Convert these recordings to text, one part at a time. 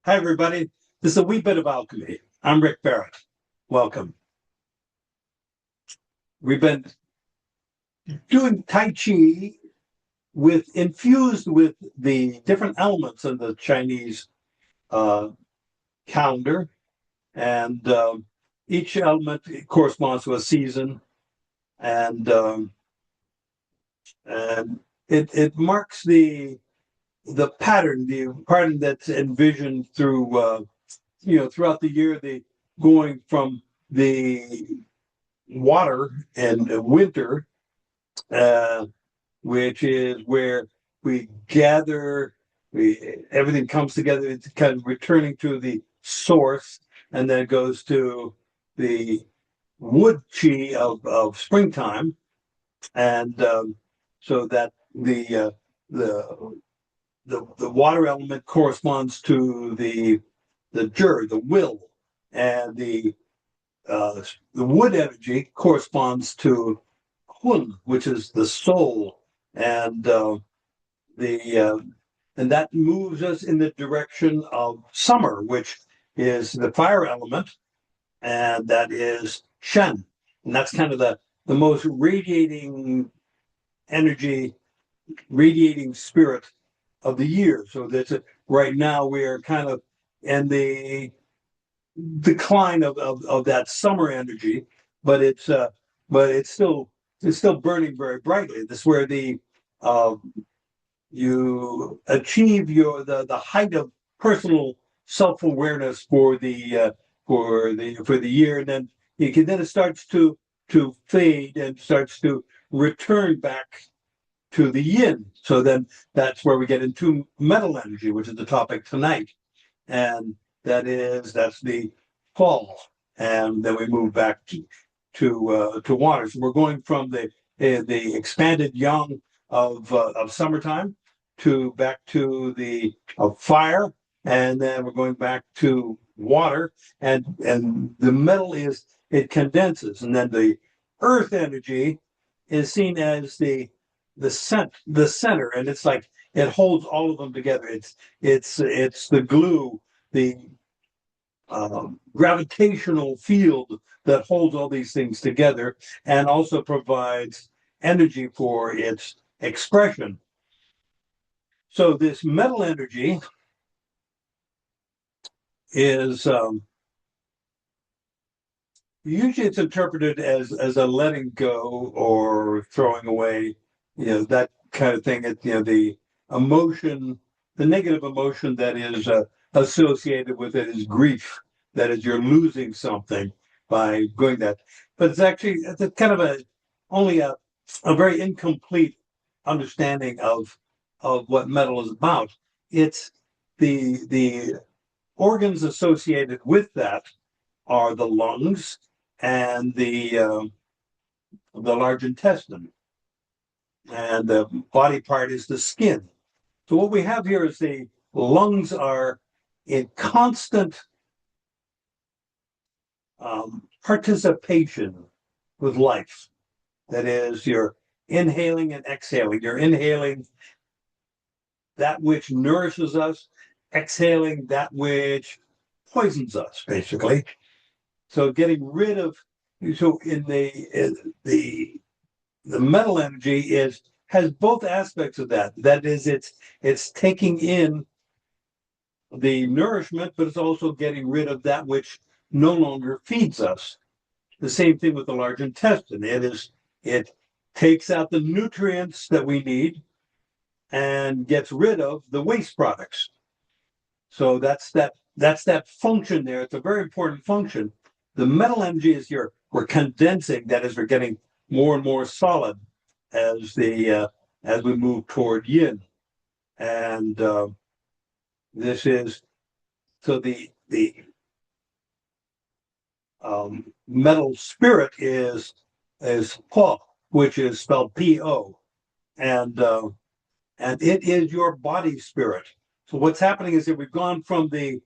Hi, everybody. This is a wee bit of alchemy. I'm Rick Barrett. Welcome. We've been doing Tai Chi infused with the different elements in the Chinese uh, calendar, and each element corresponds to a season, and and it marks the pattern that's envisioned throughout the year, the going from the water and winter, uh, which is where we gather, everything comes together. It's kind of returning to the source, and then it goes to the wood chi of springtime, and so that the the water element corresponds to the will, and the wood energy corresponds to Hun, which is the soul, and the and that moves us in the direction of summer, which is the fire element, and that is Shen, and that's kind of the most radiating energy, radiating spirit of the year. So right now we are kind of in the decline of that summer energy, but it's still burning very brightly. This is where the uh, you achieve the height of personal self awareness for the year, and then it starts to fade and starts to return back to the yin. So then that's where we get into metal energy, which is the topic tonight, and that's the fall, and then we move back to water. So we're going from the expanded yang of summertime to back to the of fire, and then we're going back to water, and the metal is it condenses, and then the earth energy is seen as the center, and it's like it holds all of them together. It's the glue, the gravitational field that holds all these things together, and also provides energy for its expression. So this metal energy is usually it's interpreted as a letting go or throwing away, that kind of thing. The emotion, the negative emotion that is associated with it is grief. That is, you're losing something by doing that. But it's a kind of only a very incomplete understanding of what metal is about. It's the organs associated with that are the lungs and the large intestine, and the body part is the skin. So what we have here is the lungs are in constant participation with life. That is, you're inhaling and exhaling. You're inhaling that which nourishes us, exhaling that which poisons us, basically. So getting rid of so in the metal energy is has both aspects of that. That is, it's taking in the nourishment, but it's also getting rid of that which no longer feeds us. The same thing with the large intestine. It takes out the nutrients that we need and gets rid of the waste products. So that's that function there. It's a very important function. The metal energy is we're condensing. That is, we're getting more and more solid as we move toward yin, and this is so the metal spirit is Po, which is spelled Po, and and it is your body spirit. So what's happening is that we've gone from the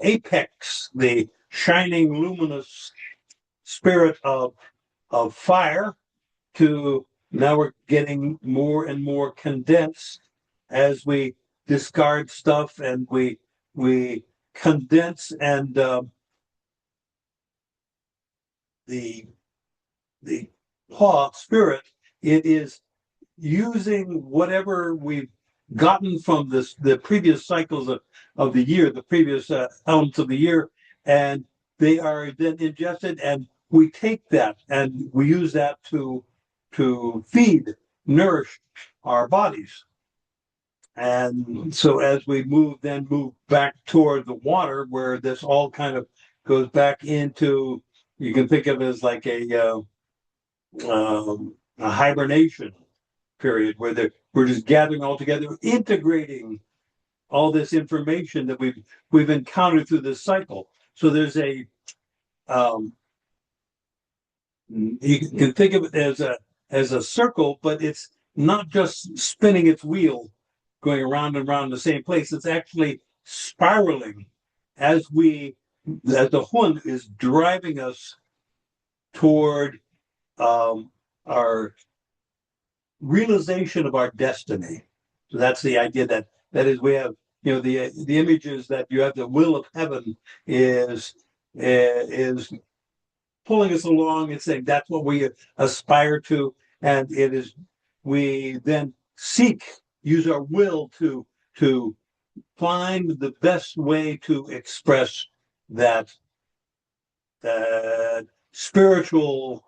apex, the shining, luminous spirit of fire, to now we're getting more and more condensed as we discard stuff and we we condense, and the spirit, it is using whatever we've gotten from the previous cycles of the year, the previous elements of the year, and they are then ingested, and we take that and we use that to feed, nourish our bodies. And so as we move back toward the water, where this all kind of goes back into, you can think of it as like a hibernation period where we're just gathering all together, integrating all this information that we've encountered through this cycle. So there's you can think of it as a circle, but it's not just spinning its wheel, going around and around the same place. It's actually spiraling as the Hun is driving us toward our realization of our destiny. So that's the idea that is we have, the images that you have, the will of heaven is pulling us along and saying that's what we aspire to, and it is we then use our will to find the best way to express that spiritual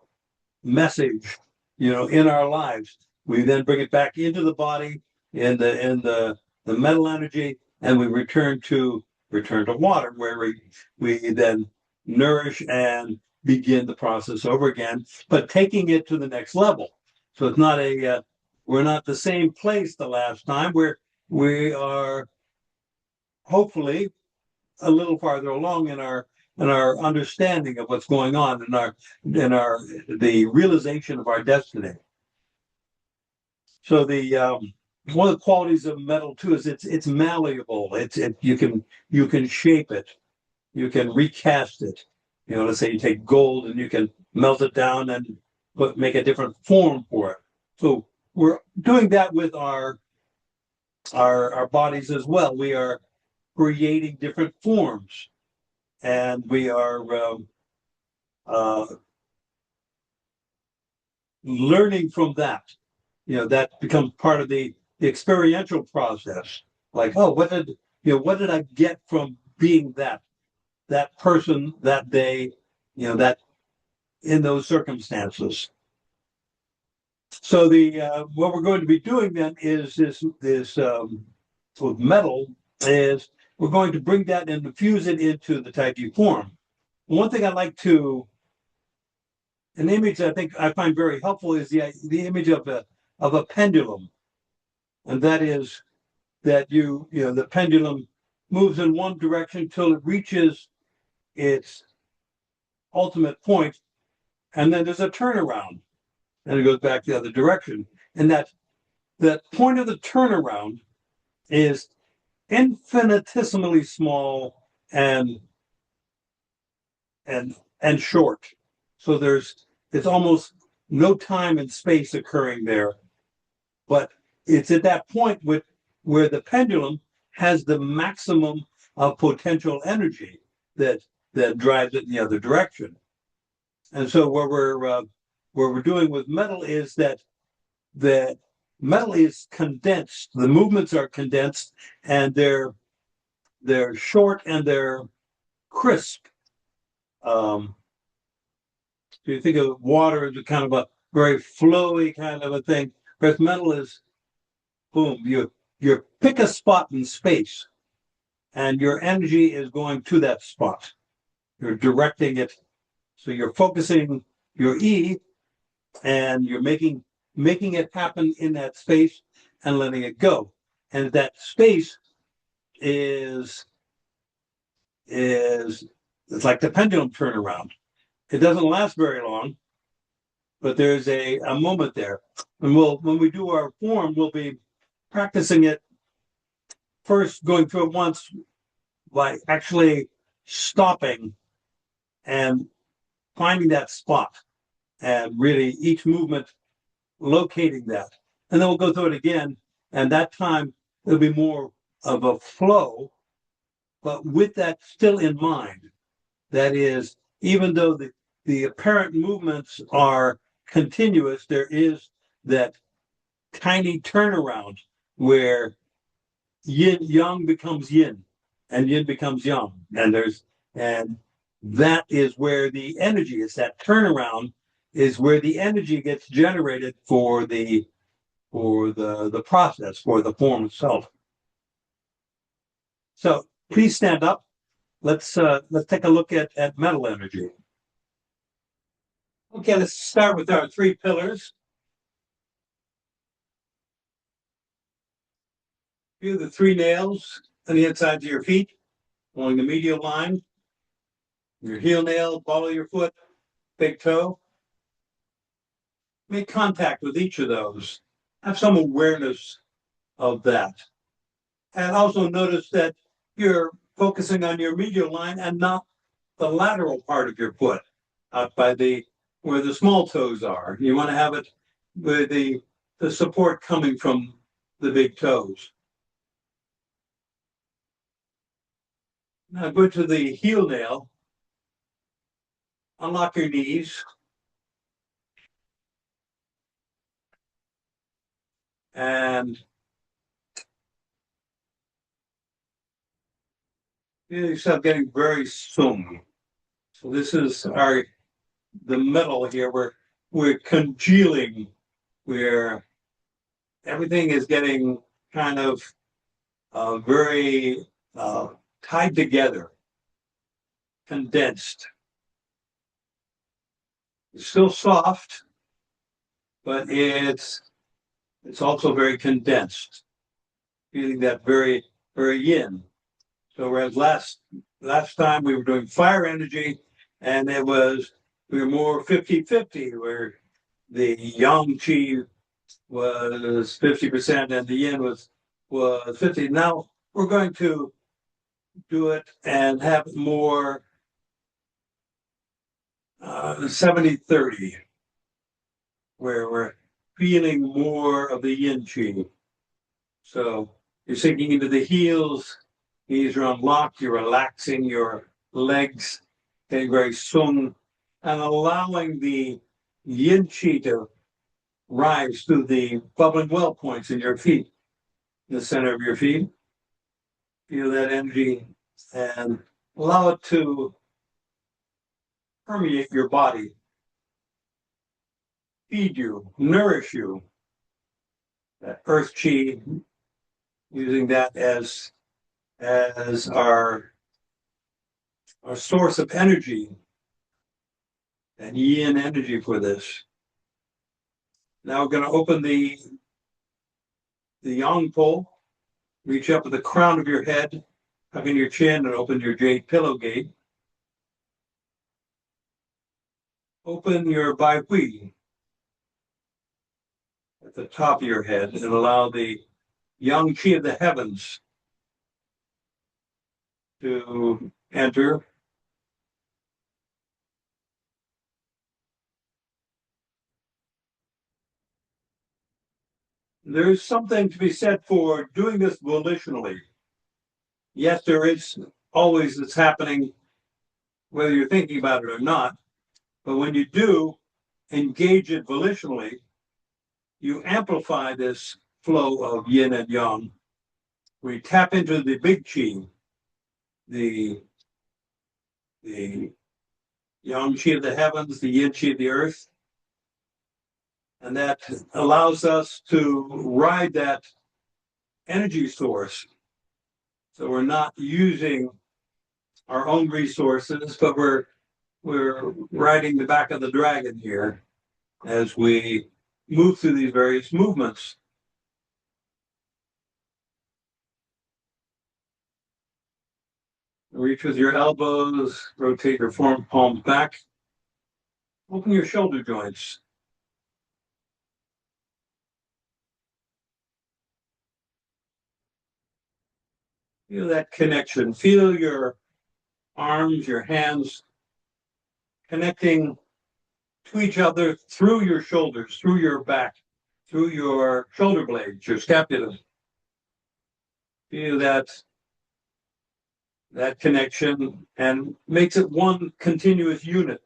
message, in our lives. We then bring it back into the body in the metal energy, and we return to water, where we then nourish and begin the process over again, but taking it to the next level. So it's not we're not the same place the last time. We are hopefully a little farther along in our understanding of what's going on, the realization of our destiny. So one of the qualities of metal too is it's malleable. You can shape it, you can recast it. Let's say you take gold and you can melt it down and make a different form for it. So we're doing that with our bodies as well. We are creating different forms, and we are learning from that. That becomes part of the experiential process. Like, oh, what did I get from being that person that day, that in those circumstances. So what we're going to be doing then is this with metal is we're going to bring that and infuse it into the Taiji form. One thing I like an image I think I find very helpful is the image of a pendulum, and that is that the pendulum moves in one direction till it reaches its ultimate point, and then there's a turnaround, and it goes back the other direction. And that point of the turnaround is infinitesimally small and short. So it's almost no time and space occurring there, but it's at that point where the pendulum has the maximum of potential energy that drives it in the other direction. And so what we're doing with metal is that metal is condensed. The movements are condensed, and they're short and they're crisp. So you think of water as a kind of a very flowy kind of a thing, whereas metal is, boom, you pick a spot in space, and your energy is going to that spot. You're directing it, so you're focusing your E, and you're making it happen in that space and letting it go. And that space is it's like the pendulum turnaround. It doesn't last very long, but there's a moment there. And when we do our form, we'll be practicing it first, going through it once by actually stopping and finding that spot, and really each movement locating that. And then we'll go through it again, and that time it'll be more of a flow, but with that still in mind. That is, even though the apparent movements are continuous, there is that tiny turnaround where yin yang becomes yin and yin becomes yang. And that is where the energy is, that turnaround is where the energy gets generated for the process, for the form itself. So please stand up. Let's take a look at metal energy. Okay, let's start with our three pillars. View the three nails on the insides of your feet, along the medial line, your heel nail, ball of your foot, big toe. Make contact with each of those. Have some awareness of that. And also notice that you're focusing on your medial line and not the lateral part of your foot, out by where the small toes are. You want to have it with the support coming from the big toes. Now go to the heel nail. Unlock your knees. And feel yourself getting very sung. So this is the metal here. We're congealing, where everything is getting kind of very tied together, condensed. It's still soft, but it's also very condensed, feeling that very, very yin. So whereas last time we were doing fire energy, and we were more 50-50, where the yang qi was 50% and the yin was 50. Now we're going to do it and have more 70-30, where we're feeling more of the yin qi. So you're sinking into the heels, knees are unlocked, you're relaxing your legs, getting very sung, and allowing the yin qi to rise through the bubbling well points in your feet, in the center of your feet. Feel that energy and allow it to permeate your body, feed you, nourish you. That earth chi, using that as our source of energy, and yin energy for this. Now we're going to open the yang pole, reach up at the crown of your head, hug in your chin, and open your jade pillow gate. Open your bai hui at the top of your head and allow the yang qi of the heavens to enter. There's something to be said for doing this volitionally. Yes, there is always this happening, whether you're thinking about it or not. But when you do engage it volitionally, you amplify this flow of yin and yang. We tap into the big qi, the yang qi of the heavens, the yin qi of the earth. And that allows us to ride that energy source. So we're not using our own resources, but we're riding the back of the dragon here as we move through these various movements. Reach with your elbows, rotate your palms back. Open your shoulder joints. Feel that connection. Feel your arms, your hands connecting to each other through your shoulders, through your back, through your shoulder blades, your scapula. Feel that that connection and makes it one continuous unit.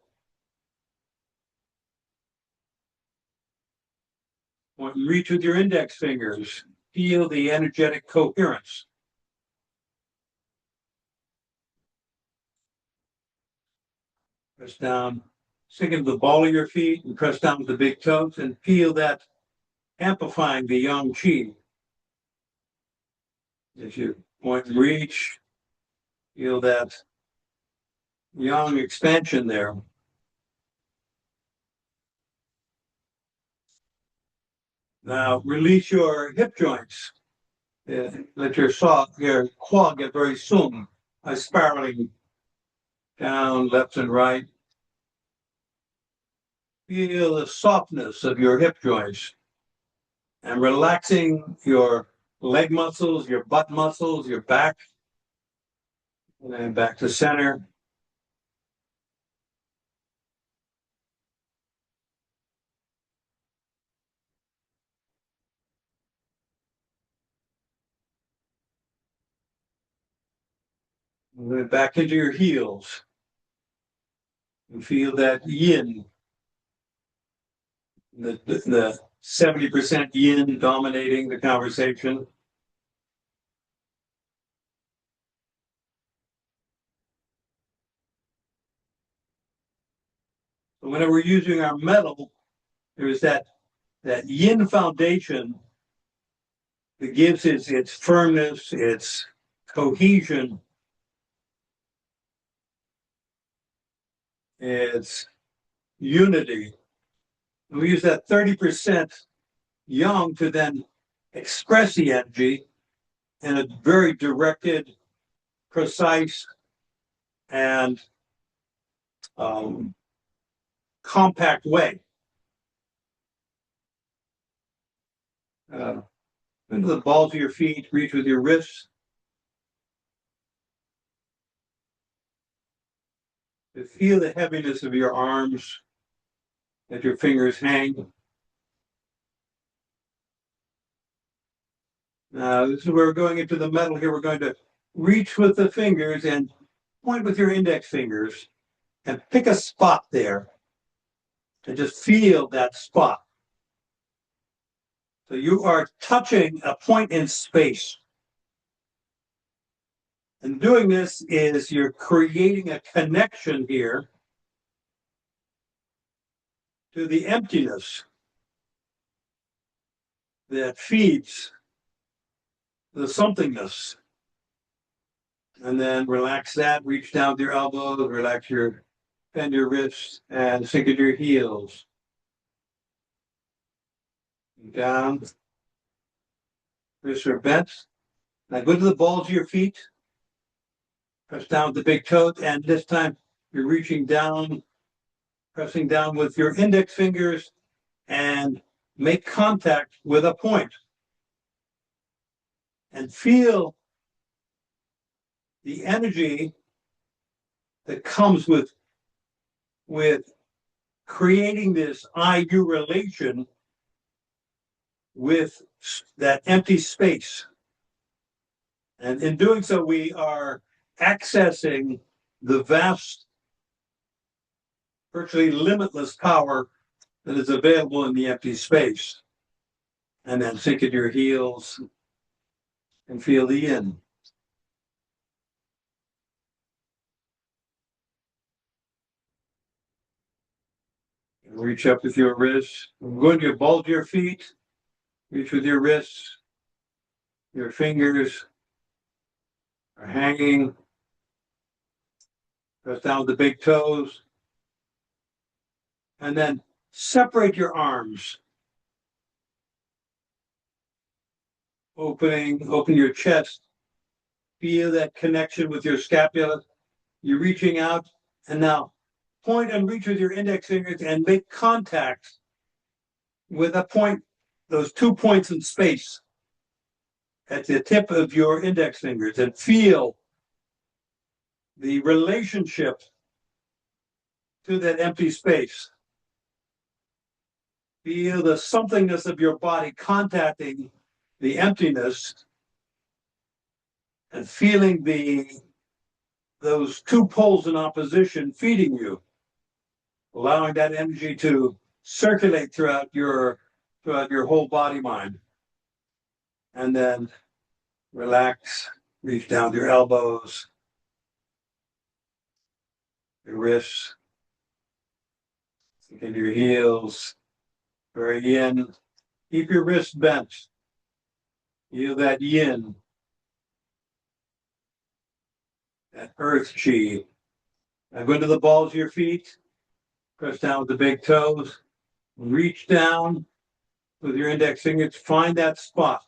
Reach with your index fingers. Feel the energetic coherence. Press down, sink into the ball of your feet and press down with the big toes and feel that amplifying the yang qi. As you point and reach, feel that yang expansion there. Now release your hip joints. Let your quad get very sung, spiraling down left and right. Feel the softness of your hip joints and relaxing your leg muscles, your butt muscles, your back. And then back to center. And then back into your heels. And feel that yin, the 70% yin dominating the conversation. So whenever we're using our metal, there's that yin foundation that gives its firmness, its cohesion, its unity. And we use that 30% yang to then express the energy in a very directed, precise, and compact way. Into the balls of your feet, reach with your wrists. To feel the heaviness of your arms as your fingers hang. Now, this is where we're going into the metal here. We're going to reach with the fingers and point with your index fingers and pick a spot there and just feel that spot. So you are touching a point in space. And doing this is you're creating a connection here to the emptiness that feeds the somethingness. And then relax that, reach down with your elbows, bend your wrists, and sink into your heels. Down. Wrists are bent. Now go to the balls of your feet. Press down with the big toes, and this time you're reaching down, pressing down with your index fingers, and make contact with a point. And feel the energy that comes with creating this I-you relation with that empty space. And in doing so, we are accessing the vast, virtually limitless power that is available in the empty space. And then sink into your heels and feel the yin. Reach up with your wrists. Go into your balls of your feet. Reach with your wrists. Your fingers are hanging. Press down with the big toes. And then separate your arms. Open your chest. Feel that connection with your scapula. You're reaching out, and now point and reach with your index fingers and make contact with a point, those 2 points in space at the tip of your index fingers, and feel the relationship to that empty space. Feel the somethingness of your body contacting the emptiness and feeling the those two poles in opposition feeding you, allowing that energy to circulate throughout your whole body mind. And then relax, reach down to your elbows, your wrists, sink into your heels, very yin. Keep your wrists bent. Feel that yin, that earth chi. Now go into the balls of your feet, press down with the big toes, reach down with your index fingers, find that spot.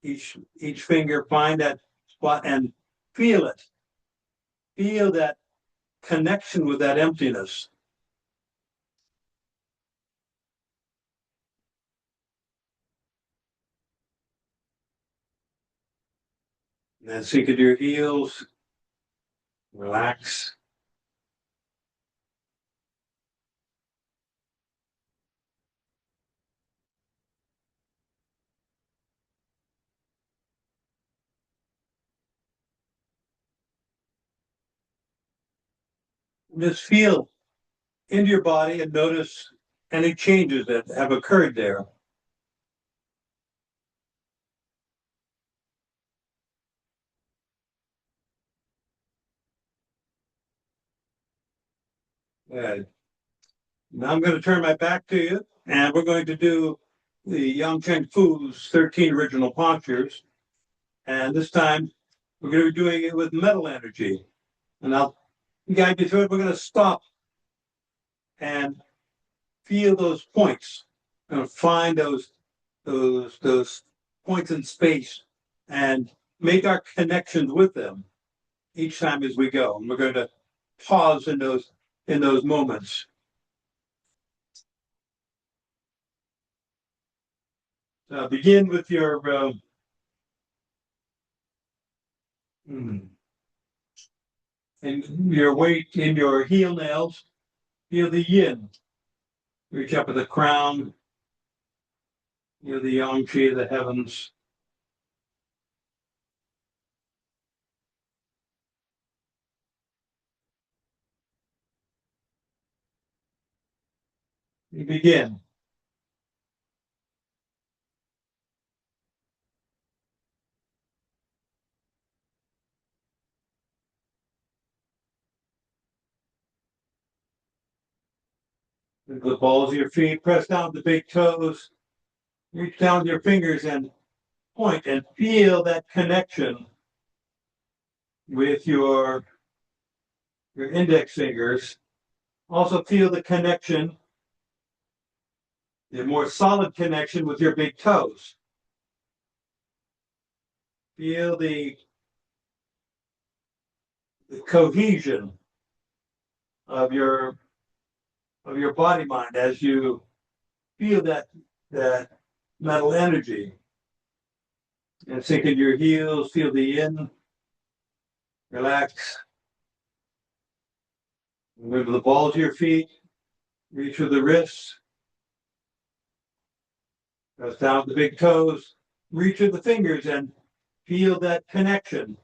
Each finger, find that spot and feel it. Feel that connection with that emptiness. And then sink into your heels, relax. Just feel into your body and notice any changes that have occurred there. Good. Now I'm going to turn my back to you, and we're going to do the Yang Cheng Fu's 13 original postures. And this time, we're going to be doing it with metal energy. And I'll guide you through it. We're going to stop and feel those points. We're going to find those points in space and make our connections with them each time as we go. And we're going to pause in those moments. Begin with your and your weight in your heel nails. Feel the yin. Reach up at the crown. Feel the yang chi of the heavens. You begin. With the balls of your feet, press down the big toes. Reach down with your fingers and point and feel that connection with your index fingers. Also feel the connection, the more solid connection with your big toes. Feel the cohesion of your body mind as you feel that metal energy. And sink into your heels, feel the yin, relax. Move the balls of your feet, reach with the wrists, press down with the big toes, reach with the fingers and feel that connection.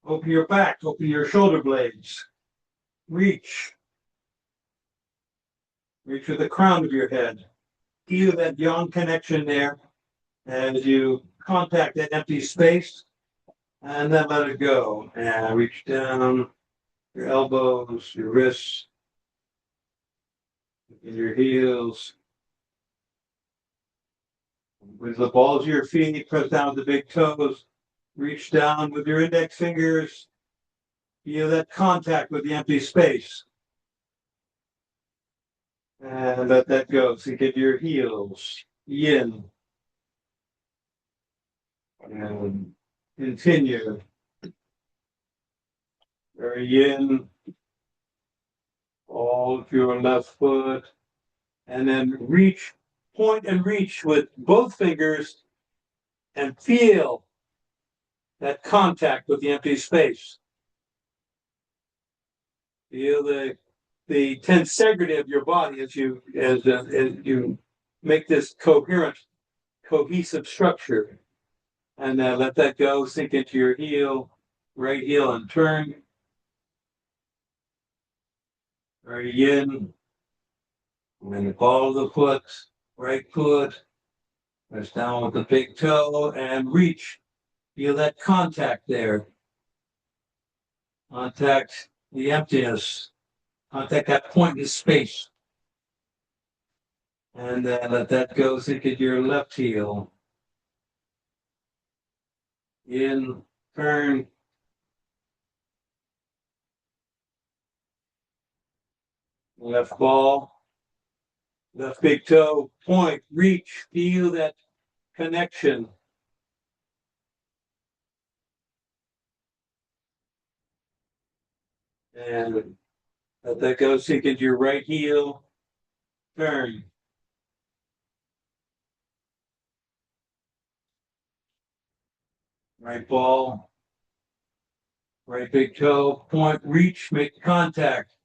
Open your back, open your shoulder blades, reach. Reach with the crown of your head. Feel that yang connection there as you contact that empty space and then let it go. And reach down your elbows, your wrists, and your heels. With the balls of your feet, press down with the big toes. Reach down with your index fingers. Feel that contact with the empty space. And let that go. Sink into your heels. Yin. And continue. Very yin. All of your left foot. And then reach, point and reach with both fingers and feel that contact with the empty space. Feel the tensegrity of your body as you make this coherent, cohesive structure. And let that go, sink into your heel, right heel and turn. Right yin. And then the ball of the foot, right foot. Press down with the big toe and reach. Feel that contact there. Contact the emptiness. Contact that point in space. And then let that go. Sink into your left heel. In, turn. Left ball. Left big toe. Point. Reach. Feel that connection. And let that go. Sink into your right heel. Turn. Right ball. Right big toe. Point. Reach. Make contact.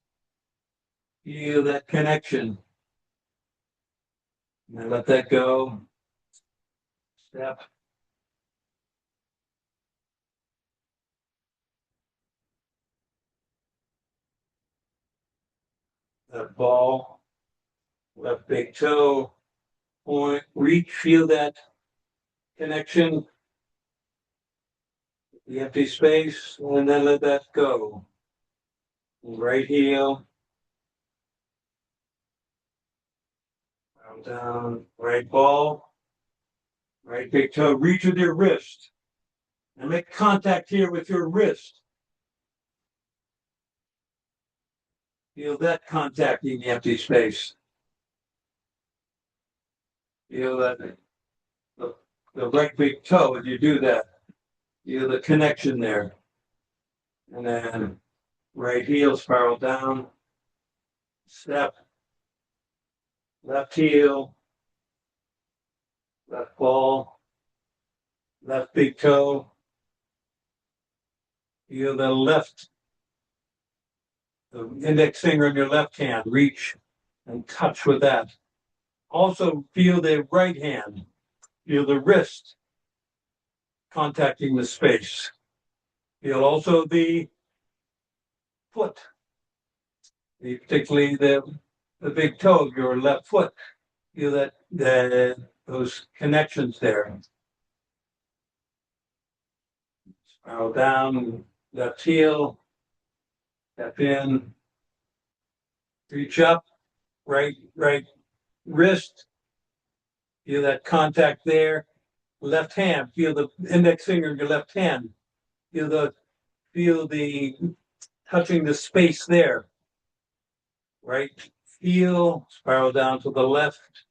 Feel that connection. And let that go. Step. That ball. Left big toe. Point. Reach. Feel that connection. The empty space. And then let that go. Right heel. Down. Right ball. Right big toe. Reach with your wrist. And make contact here with your wrist. Feel that contact in the empty space. Feel that the right big toe as you do that. Feel the connection there. And then right heel spiral down. Step. Left heel. Left ball. Left big toe. Feel the index finger in your left hand. Reach and touch with that. Also feel the right hand. Feel the wrist contacting the space. Feel also the foot, particularly the big toe of your left foot. Feel that those connections there. Spiral down, left heel, step in, reach up, right wrist. Feel that contact there. Left hand, feel the index finger in your left hand. Feel the touching the space there. Right heel, spiral down to the left.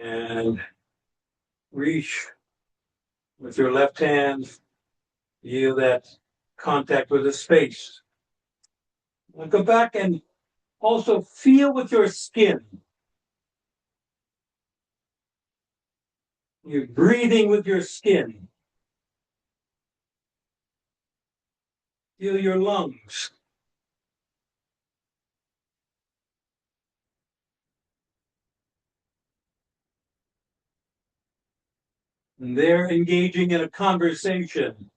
And reach with your left hand. Feel that contact with the space. Now go back and also feel with your skin. You're breathing with your skin. Feel your lungs. And they're engaging in a conversation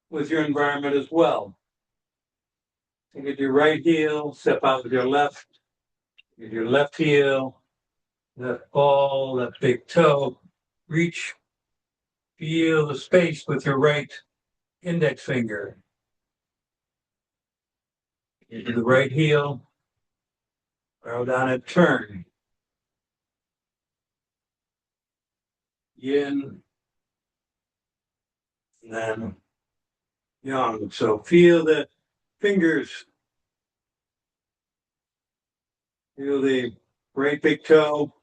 with your environment as well. Take it your right heel, step out with your left. With your left heel, left ball, left big toe. Reach, feel the space with your right index finger. Into the right heel, spiral down and turn. Yin, and then yang. So feel the fingers, feel the right big toe,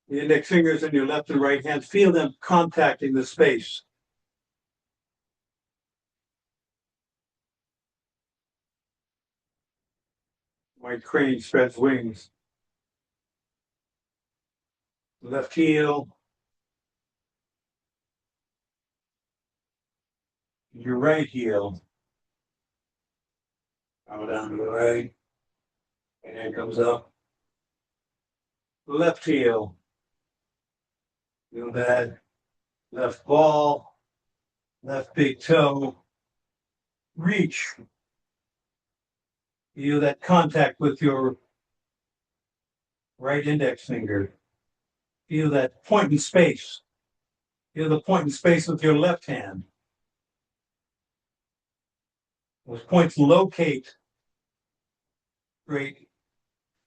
the index fingers in your left and right hands, feel them contacting the space. White crane spreads wings. Left heel, your right heel. Go down to the right, and then comes up. Left heel. Feel that left ball, left big toe, reach. Feel that contact with your right index finger. Feel that point in space. Feel the point in space with your left hand. Those points locate great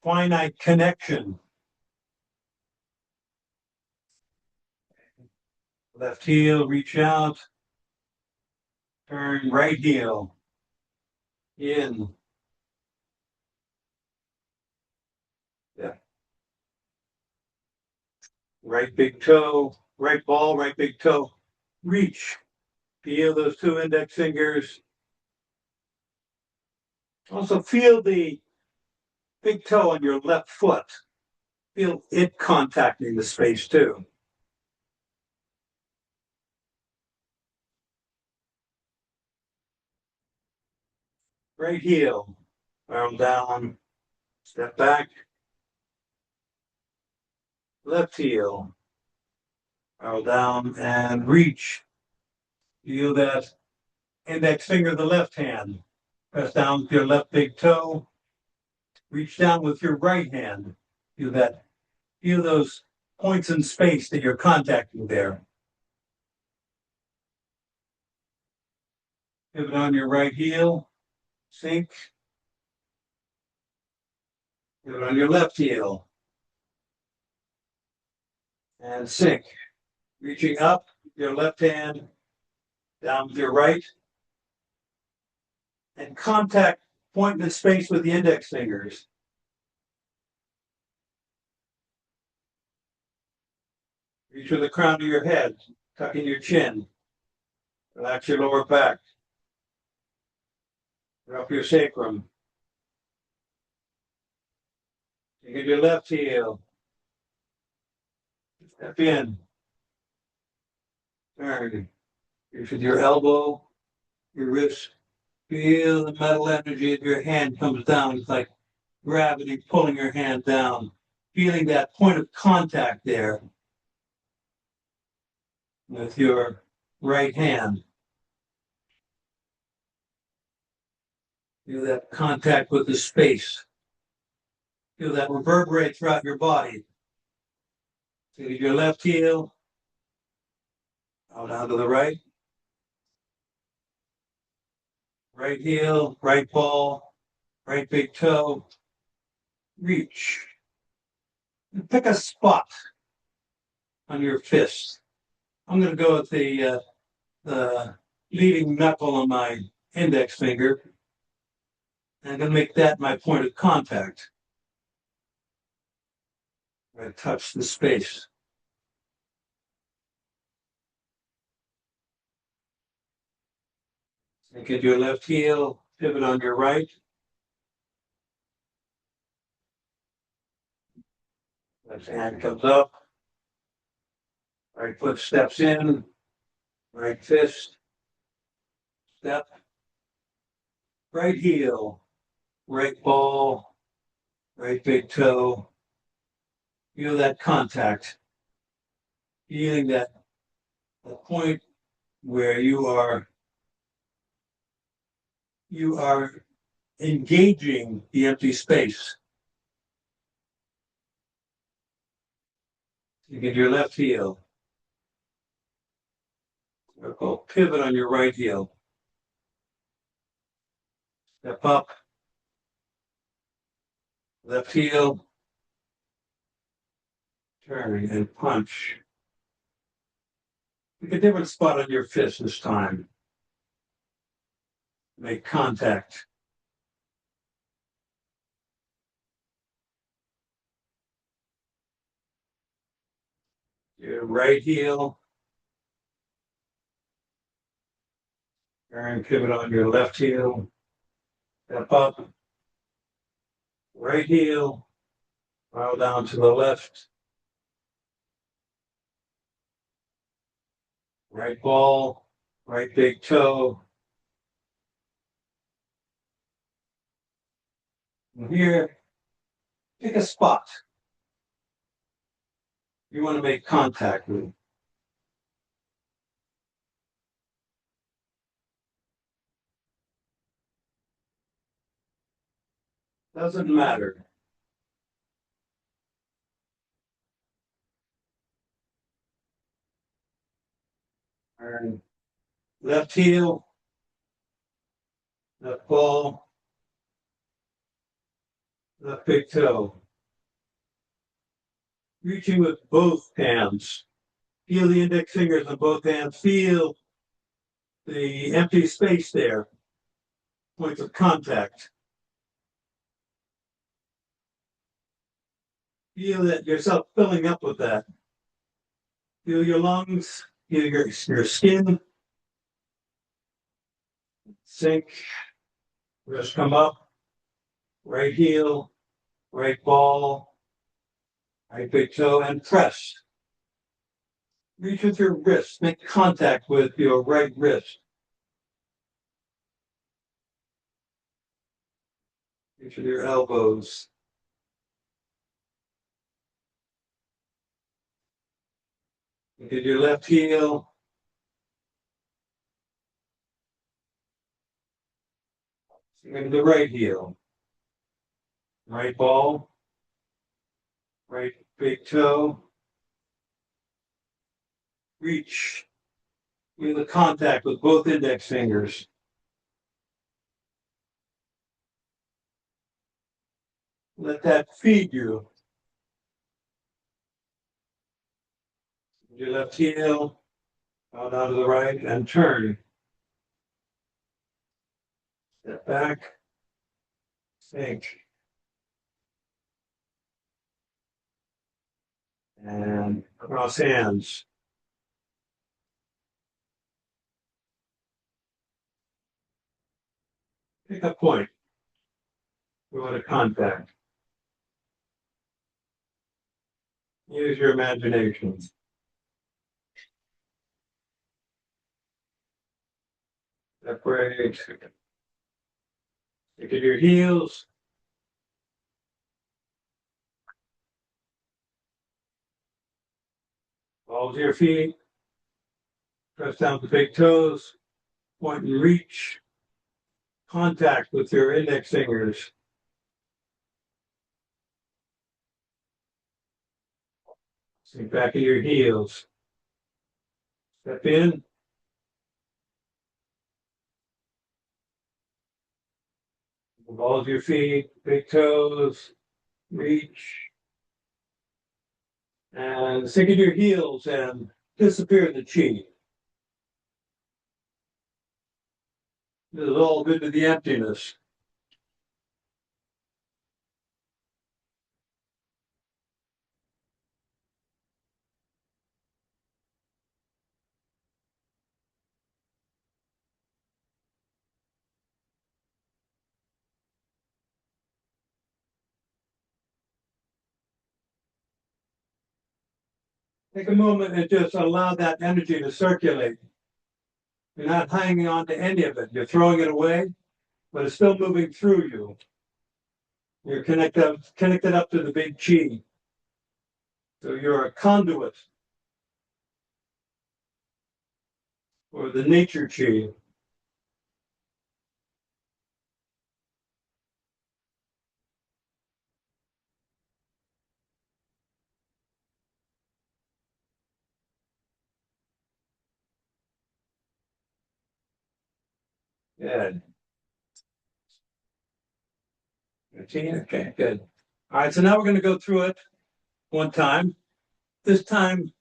finite connection. Left heel, reach out, turn right heel in. Yeah. Right big toe, right ball, right big toe. Reach. Feel those two index fingers. Also feel the big toe on your left foot. Feel it contacting the space too. Right heel, arm down, step back. Left heel, arm down and reach. Feel that index finger of the left hand. Press down with your left big toe. Reach down with your right hand. Feel that. Feel those points in space that you're contacting there. Pivot on your right heel. Sink. Pivot on your left heel. And sink. Reaching up your left hand, down with your right. And contact point in space with the index fingers. Reach with the crown of your head, tucking your chin. Relax your lower back. Drop your sacrum. Take your left heel. Step in. Turn. Reach with your elbow, your wrist. Feel the metal energy of your hand comes down. It's like gravity pulling your hand down. Feeling that point of contact there with your right hand. Feel that contact with the space. Feel that reverberate throughout your body. Take your left heel. Out onto the right. Right heel, right ball, right big toe. Reach. And pick a spot on your fist. I'm going to go with the leading knuckle on my index finger. And I'm going to make that my point of contact. I touch the space. Sink into your left heel, pivot on your right. Left hand comes up. Right foot steps in. Right fist. Step. Right heel. Right ball. Right big toe. Feel that contact. Feeling that the point where you are engaging the empty space. You get your left heel. Circle, pivot on your right heel. Step up. Left heel. Turn and punch. Pick a different spot on your fist this time. Make contact. Your right heel. Turn, pivot on your left heel. Step up. Right heel. Roll down to the left. Right ball. Right big toe. And here, pick a spot you want to make contact with. Doesn't matter. Turn left heel, left ball, left big toe. Reaching with both hands. Feel the index fingers on both hands. Feel the empty space there. Points of contact. Feel that yourself filling up with that. Feel your lungs, feel your skin sink, wrist come up, right heel, right ball, right big toe, and press. Reach with your wrist, make contact with your right wrist. Reach with your elbows. Look at your left heel. Look at the right heel. Right ball. Right big toe. Reach. Feel the contact with both index fingers. Let that feed you. Your left heel. Bow down to the right and turn. Step back. Sink. And cross hands. Pick a point. We want to contact. Use your imagination. Separate. Look at your heels. Balls of your feet. Press down the big toes. Point and reach. Contact with your index fingers. Sink back in your heels. Step in. Balls of your feet, big toes, reach. And sink in your heels and disappear in the chi. This is all good to the emptiness. Take a moment and just allow that energy to circulate. You're not hanging on to any of it. You're throwing it away, but it's still moving through you. You're connected up to the big chi. So you're a conduit for the nature chi. Good. Okay, good. All right, so now we're going to go through it one time. This time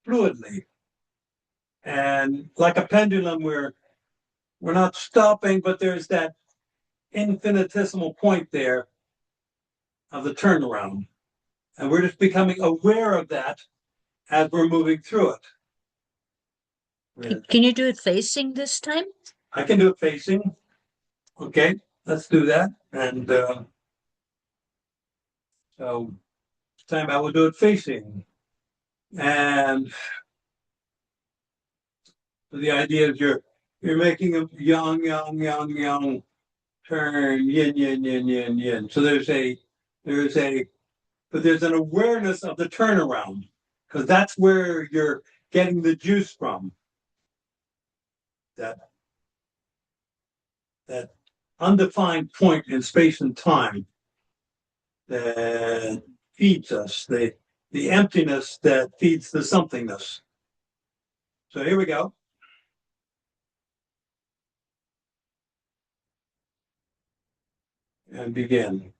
fluidly. And like a pendulum, we're not stopping, but there's that infinitesimal point there of the turnaround. And we're just becoming aware of that as we're moving through it. Can you do it facing this time? I can do it facing. Okay, let's do that. And so this time I will do it facing. And the idea is you're making a yang turn, yin, yin, yin, yin, yin. So there's an awareness of the turnaround, because that's where you're getting the juice from. That undefined point in space and time that feeds us, the emptiness that feeds the somethingness. So here we go. And begin.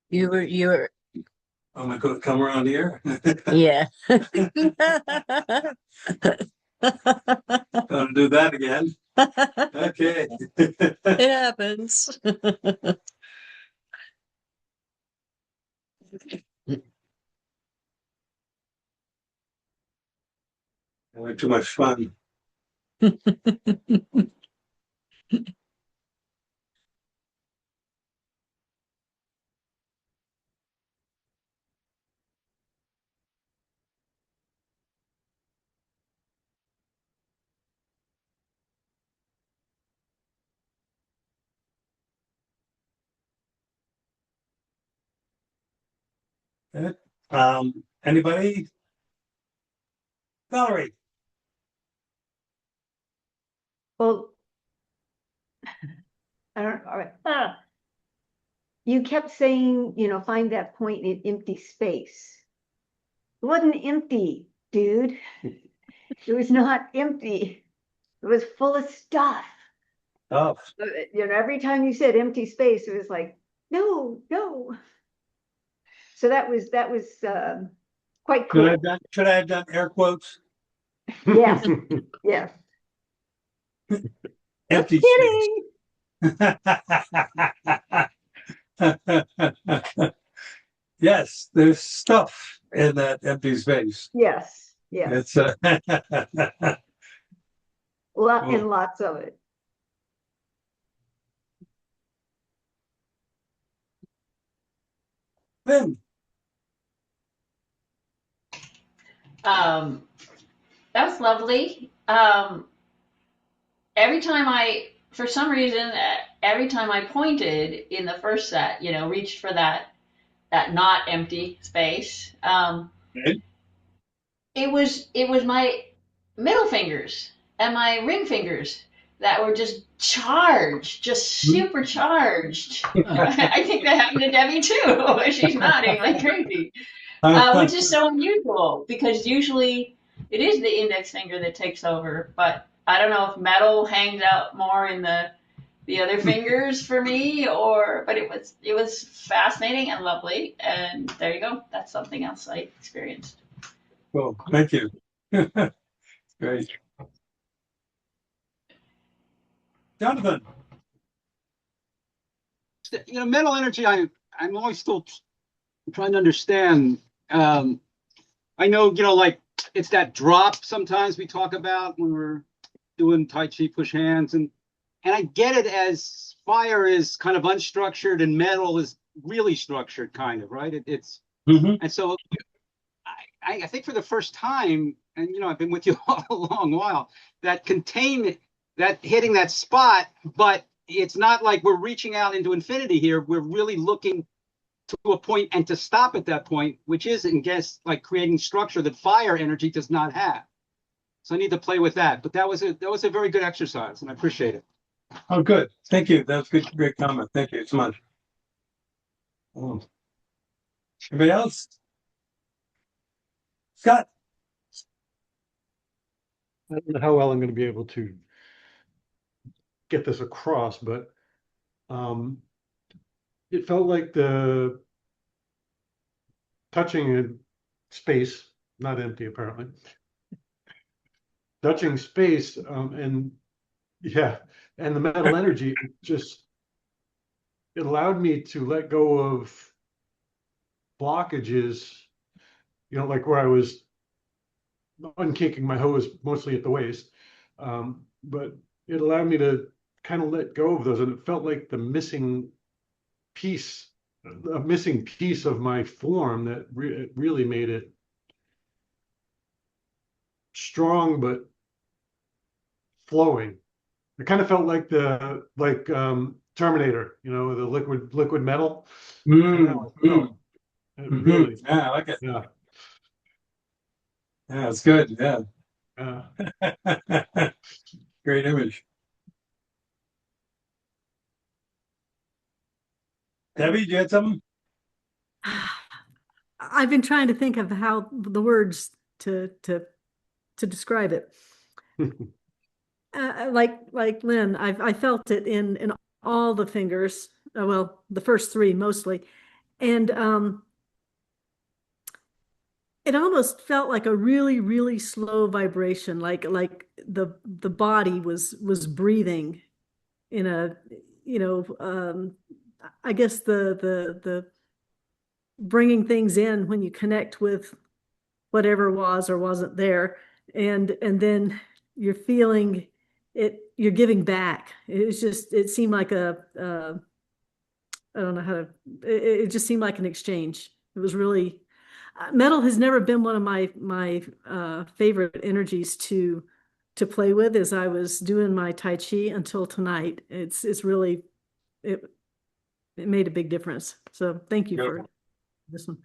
You were, I'm gonna come around here. yeah. Gonna do that again. Okay. It happens. Having too much fun. Okay. Anybody? Valerie. Well, I don't, all right. You kept saying, find that point in empty space. It wasn't empty. dude. It was not empty. It was full of stuff. Oh, You know, every time you said empty space, it was like, no, no. So that was quite cool. should I have done air quotes? Yes, yes. Just Empty kidding. space. Yes, there's stuff in that empty space. Yes, yes. It's And Cool. lots of it. Then That was lovely. For some reason, every time I pointed in the first set, reached for that not empty space. okay. It was my middle fingers and my ring fingers that were just charged, just super charged. I think that happened to Debbie too. She's nodding like crazy, which is so unusual because usually it is the index finger that takes over. But I don't know if metal hangs out more in the other fingers for me, but it was fascinating and lovely. And there you go. That's something else I experienced. Well, thank you. Great. Jonathan. Mental energy, I'm always still trying to understand. I know, like it's that drop sometimes we talk about when we're doing Tai Chi push hands, and I get it as fire is kind of unstructured and metal is really structured, kind of, right? And so I think for the first time, and I've been with you all a long while, that containment, that hitting that spot, but it's not like we're reaching out into infinity here. We're really looking to a point and to stop at that point, which is, I guess, like creating structure that fire energy does not have. So I need to play with that. But that was a very good exercise, and I appreciate it. Oh, good. Thank you. That's good. Great comment. Thank you so much. Anybody else? Scott. I don't know how well I'm going to be able to get this across, but it felt like the touching a space, not empty apparently, touching space, and the metal energy it allowed me to let go of blockages, like where I was unkinking my hose mostly at the waist, but it allowed me to kind of let go of those, and it felt like a missing piece of my form that really made it strong but flowing. It kind of felt like Terminator, the liquid metal. It really, Yeah, I like it. yeah. Yeah, it's good. Yeah. Yeah. Great image. Debbie, do you have something? I've been trying to think of how the words to describe it. Like Lynn, I felt it in all the fingers. Well, the first three mostly, and it almost felt like a really, really slow vibration, like the body was breathing in a, I guess the bringing things in when you connect with whatever was or wasn't there, and then you're feeling it, you're giving back. It seemed like I don't know how to, it just seemed like an exchange. It was really, metal has never been one of my favorite energies to play with as I was doing my Tai Chi until tonight. It's really, it made a big difference. So thank you for this one.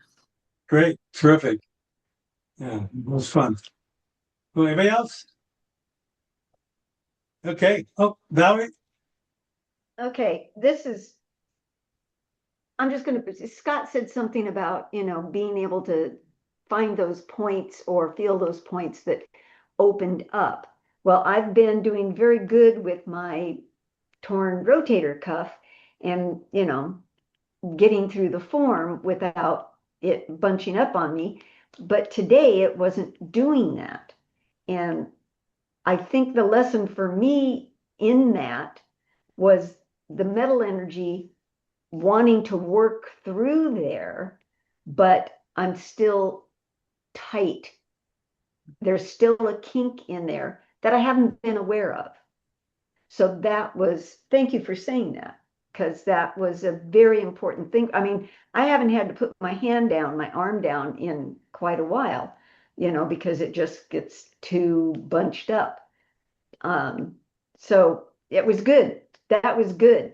Great. Terrific. Yeah, it was fun. Well, anybody else? Okay. Oh, Valerie. Okay, I'm just gonna, Scott said something about, being able to find those points or feel those points that opened up. Well, I've been doing very good with my torn rotator cuff and, getting through the form without it bunching up on me. But today it wasn't doing that. And I think the lesson for me in that was the metal energy wanting to work through there, but I'm still tight. There's still a kink in there that I haven't been aware of. So thank you for saying that, because that was a very important thing. I mean, I haven't had to put my arm down in quite a while, because it just gets too bunched up. So it was good. That was good.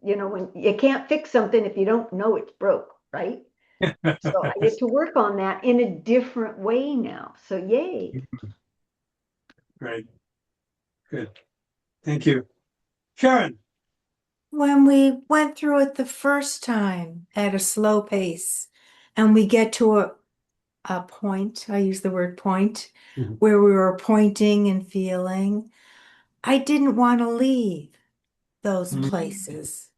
When you can't fix something if you don't know it's broke, right? So I get to work on that in a different way now. So yay. Great. Good. Thank you. Sharon. When we went through it the first time at a slow pace, and we get to a point, I use the word point, Mhm. where we were pointing and feeling, I didn't want to leave those Mhm. places.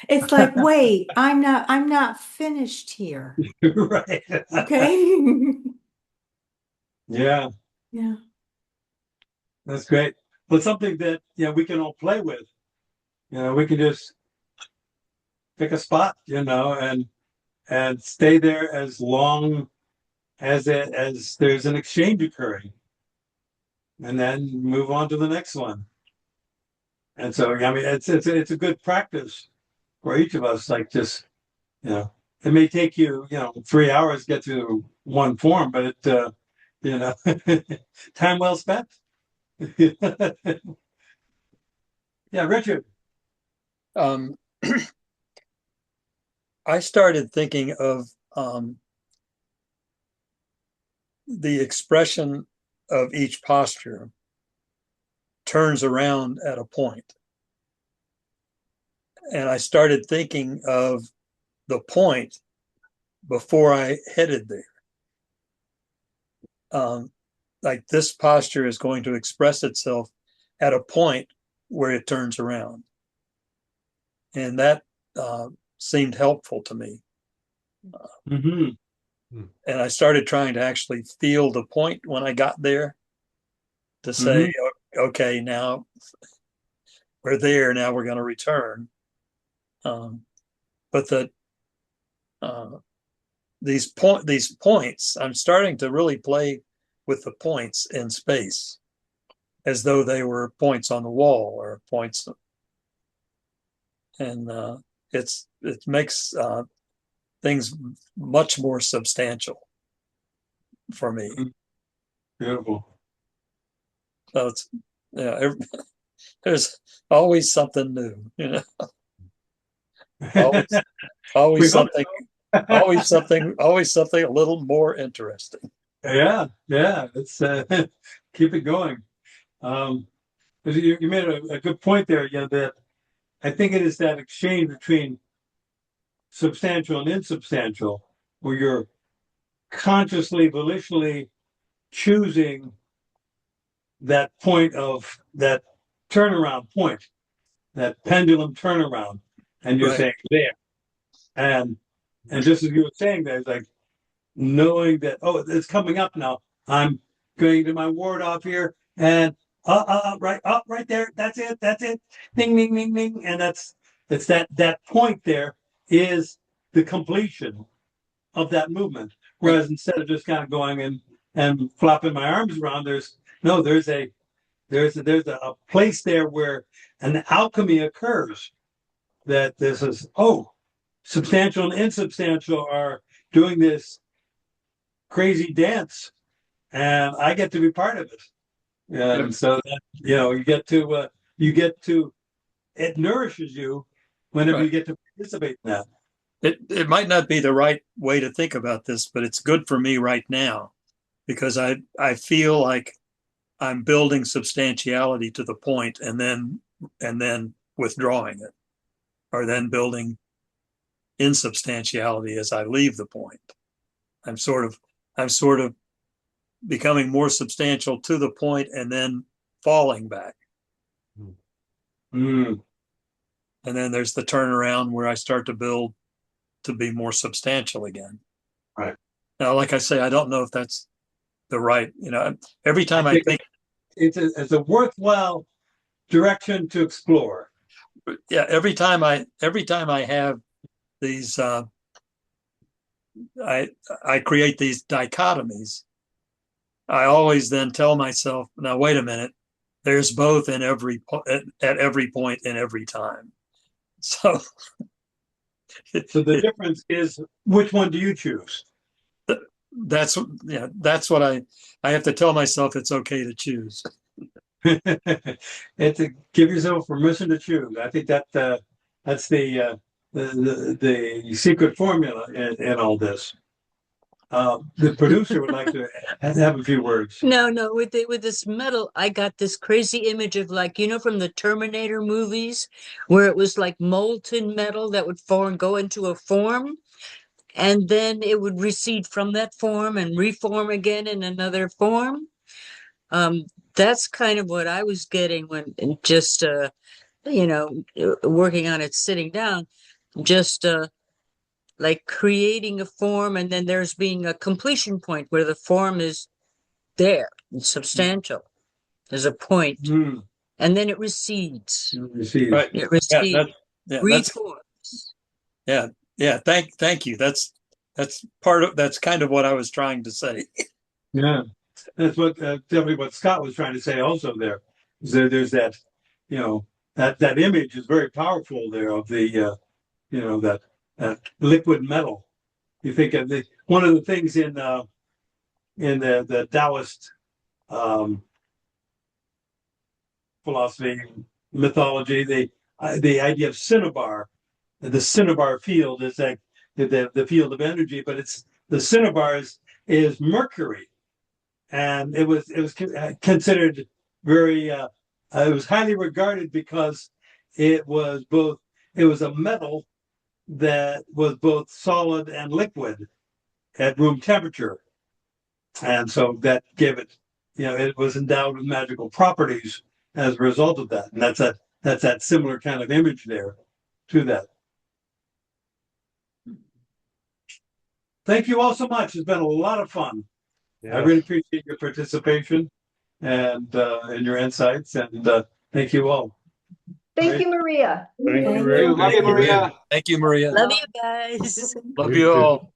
It's like, wait, I'm not finished here. Right. Okay. Yeah, Yeah. that's great. But something that we can all play with. We can just pick a spot, and stay there as long as there's an exchange occurring, and then move on to the next one. And so, I mean, it's a good practice for each of us. Like just, it may take you, 3 hours to get through one form, but time well spent. Yeah, Richard. Um, I started thinking of the expression of each posture turns around at a point. And I started thinking of the point before I headed there. Like this posture is going to express itself at a point where it turns around. And that seemed helpful to me. Mm-hmm. And I started trying to actually feel the point when I got there to say, okay, now we're there. Now we're going to return. But these points, I'm starting to really play with the points in space as though they were points on the wall or points. And it makes things much more substantial for me. Beautiful. So it's, there's always something new, always something, always something a little more interesting. Yeah. Let's keep it going. 'Cause you made a good point there. That I think it is that exchange between substantial and insubstantial, where you're consciously, volitionally choosing that point of that turnaround point, that pendulum turnaround, and you're Right. saying there, and just as you were saying that, it's like knowing that it's coming up now. I'm going to my ward off here, and right there. That's it. Ding, ding, ding, ding, and it's that point there is the completion of that movement. Whereas instead of just kind of going and flopping my arms around, there's a place there where an alchemy occurs. That this is substantial and insubstantial are doing this crazy dance, and I get to be part of it. And so that, you get to it nourishes you whenever you get to participate in that. It might not be the right way to think about this, but it's good for me right now because I feel like I'm building substantiality to the point and then withdrawing it, or then building insubstantiality as I leave the point. I'm sort of becoming more substantial to the point and then falling back. Mm. And then there's the turnaround where I start to build to be more substantial again. Right. Now, like I say, I don't know if that's the right, every time I think it's a worthwhile direction to explore. yeah, every time I have these I create these dichotomies, I always then tell myself, now wait a minute, there's both in at every point in every time. So So the difference is, which one do you choose? that's what I have to tell myself it's okay to choose. And to give yourself permission to choose. I think that that's the secret formula in all this. The producer would like to have a few words. No, with this metal, I got this crazy image of, like, from the Terminator movies, where it was like molten metal that would go into a form, and then it would recede from that form and reform again in another form. That's kind of what I was getting when just working on it sitting down, just like creating a form, and then there's being a completion point where the form is there and substantial. There's a point, and then it recedes. Right. It recedes, reforms. Yeah. Thank you. That's kind of what I was trying to say. Yeah, that's what definitely what Scott was trying to say. Also, there's that, that image is very powerful there of the, that liquid metal. You think of one of the things in the Taoist philosophy, mythology, the idea of cinnabar. The cinnabar field is like the field of energy, but it's the cinnabar is mercury, and it was considered very it was highly regarded because it was a metal that was both solid and liquid at room temperature, and so that gave it, it was endowed with magical properties as a result of that, and that's that similar kind of image there to that. Thank you all so much. It's been a lot of fun. Yes. I really appreciate your participation and your insights, and thank you all. Thank you, Maria. Thank you Thank very you. much. Love you, Maria. Thank you, Maria. Love you guys. Love You you too. all.